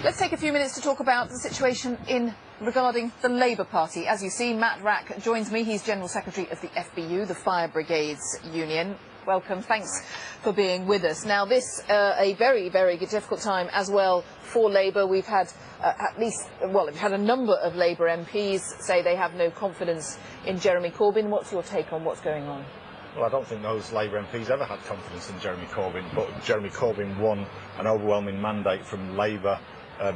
Let's take a few minutes to talk about the situation regarding the Labour Party. As you see, Matt Wrack joins me. He's General Secretary of the FBU, the Fire Brigades Union. Welcome. Thanks for being with us. Now, this a very, very difficult time as well for Labour. We've had we've had a number of Labour MPs say they have no confidence in Jeremy Corbyn. What's your take on what's going on? Well, I don't think those Labour MPs ever had confidence in Jeremy Corbyn, but Jeremy Corbyn won an overwhelming mandate from Labour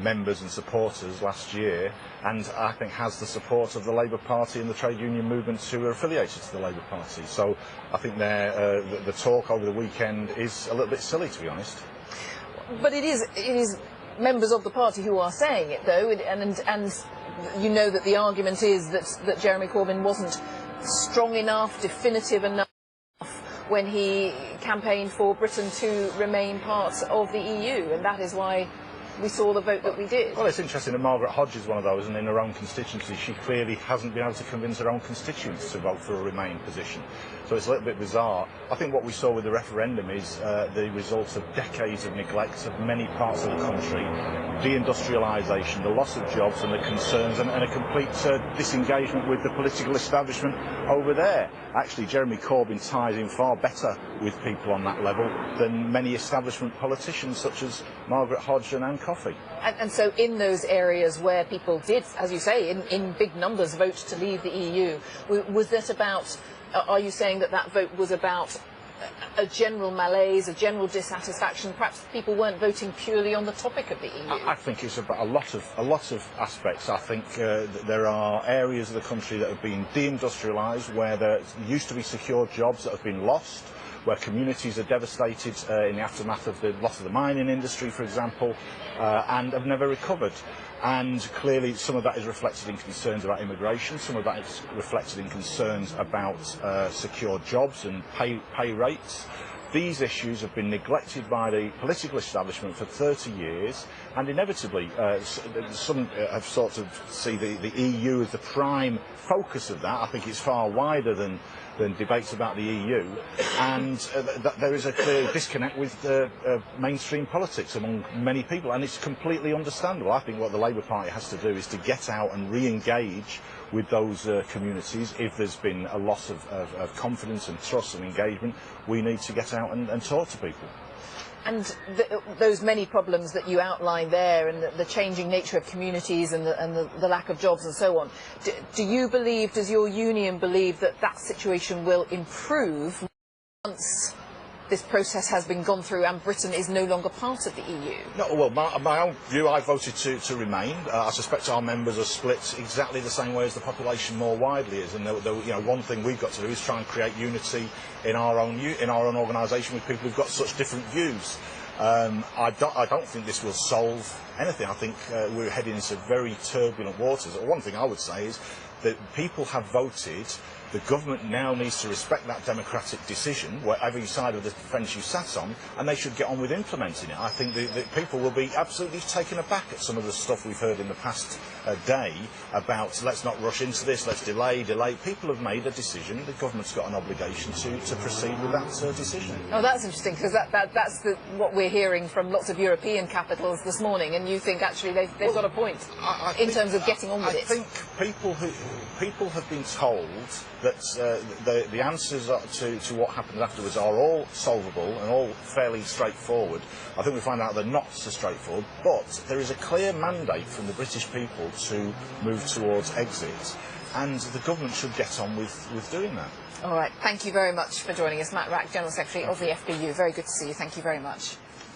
members and supporters last year, and I think has the support of the Labour Party and the trade union movements who are affiliated to the Labour Party. So I think the talk over the weekend is a little bit silly, to be honest. But it is members of the party who are saying it, though, and you know that the argument is that Jeremy Corbyn wasn't strong enough, definitive enough when he campaigned for Britain to remain part of the EU, and that is why we saw the vote that we did. Well, it's interesting that Margaret Hodge is one of those, and in her own constituency she clearly hasn't been able to convince her own constituents to vote for a Remain position. So it's a little bit bizarre. I think what we saw with the referendum is the result of decades of neglect of many parts of the country, deindustrialisation, the loss of jobs and the concerns, and a complete disengagement with the political establishment over there. Actually, Jeremy Corbyn ties in far better with people on that level than many establishment politicians such as Margaret Hodge and Anne Coffey. And so in those areas where people did, as you say, in big numbers vote to leave the EU, was that about, are you saying that vote was about a general malaise, a general dissatisfaction? Perhaps people weren't voting purely on the topic of the EU. I think it's about a lot of aspects. I think there are areas of the country that have been deindustrialised, where there used to be secure jobs that have been lost, where communities are devastated in the aftermath of the loss of the mining industry, for example, and have never recovered. And clearly some of that is reflected in concerns about immigration, some of that is reflected in concerns about secure jobs and pay rates. These issues have been neglected by the political establishment for 30 years, and inevitably some have sort of see the EU as the prime focus of that. I think it's far wider than debates about the EU, and there is a clear disconnect with mainstream politics among many people, and it's completely understandable. I think what the Labour Party has to do is to get out and re-engage with those communities. If there's been a loss of confidence and trust and engagement, we need to get out and talk to people. And those many problems that you outlined there, and the changing nature of communities and the lack of jobs and so on, does your union believe that situation will improve once this process has been gone through and Britain is no longer part of the EU? No, well, my own view, I voted to remain. I suspect our members are split exactly the same way as the population more widely is. And one thing we've got to do is try and create unity in our own organisation with people who've got such different views. I don't think this will solve anything. I think we're heading into very turbulent waters. One thing I would say is that people have voted. The government now needs to respect that democratic decision, whatever side of the fence you sat on, and they should get on with implementing it. I think that people will be absolutely taken aback at some of the stuff we've heard in the past day about let's not rush into this, let's delay. People have made a decision. The government's got an obligation to proceed with that decision. Oh, that's interesting, because that's what we're hearing from lots of European capitals this morning, and you think actually they've got a point in terms of getting on with it. I think people have been told that the answers to what happens afterwards are all solvable and all fairly straightforward. I think we find out they're not so straightforward, but there is a clear mandate from the British people to move towards exit, and the government should get on with doing that. All right, thank you very much for joining us. Matt Wrack, General Secretary of the FBU. Very good to see you. Thank you very much.